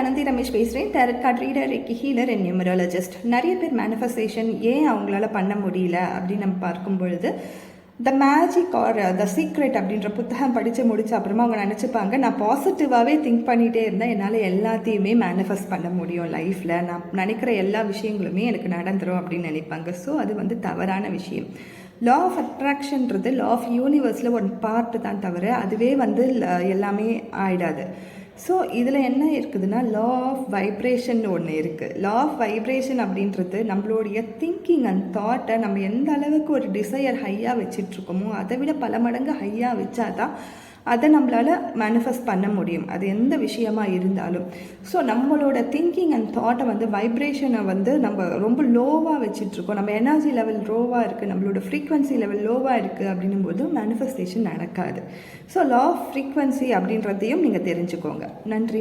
அனந்தி ரமேஷ் பேசுகிறேன். Tarot card reader, recce healer and numerologist. நிறைய பேர் மேனிஃபெஸ்டேஷன் ஏன் அவங்களால பண்ண முடியல அப்படின்னு நம்ம பார்க்கும் பொழுது, the magic R the secret அப்படின்ற புத்தகம் படித்து முடிச்ச அப்புறமா அவங்க நினச்சிப்பாங்க, நான் பாசிட்டிவாகவே திங்க் பண்ணிகிட்டே இருந்தேன், என்னால் எல்லாத்தையுமே மேனிஃபெஸ்ட் பண்ண முடியும் லைஃப்பில், நான் நினைக்கிற எல்லா விஷயங்களுமே எனக்கு நடந்துடும் அப்படின்னு நினைப்பாங்க. ஸோ அது வந்து தவறான விஷயம். லா ஆஃப் அட்ராக்ஷன்றது லா ஆஃப் யூனிவர்ஸில் ஒரு பார்ட்டு தான் தவிர அதுவே வந்து எல்லாமே ஆகிடாது. ஸோ இதில் என்ன இருக்குதுன்னா, லா ஆஃப் வைப்ரேஷன் ஒன்று இருக்குது. லா ஆஃப் வைப்ரேஷன் அப்படின்றது நம்மளுடைய திங்கிங் அண்ட் தாட்டை நம்ம எந்த அளவுக்கு ஒரு டிசையர் ஹையாக வச்சிட்ருக்கோமோ அதை விட பல மடங்கு ஹையாக வச்சாதான் அதை நம்மளால் மேனிஃபெஸ்ட் பண்ண முடியும், அது எந்த விஷயமா இருந்தாலும். ஸோ நம்மளோட திங்கிங் அண்ட் தாட்டை வந்து வைப்ரேஷனை வந்து நம்ம ரொம்ப லோவாக வச்சிட்ருக்கோம், நம்ம எனர்ஜி லெவல் லோவாக இருக்குது, நம்மளோட ஃப்ரீக்வன்சி லெவல் லோவாக இருக்குது அப்படின்னும் போது மேனிஃபெஸ்டேஷன் நடக்காது. ஸோ லா ஆஃப் ஃப்ரீக்வன்சி அப்படின்றதையும் நீங்கள் தெரிஞ்சுக்கோங்க. நன்றி.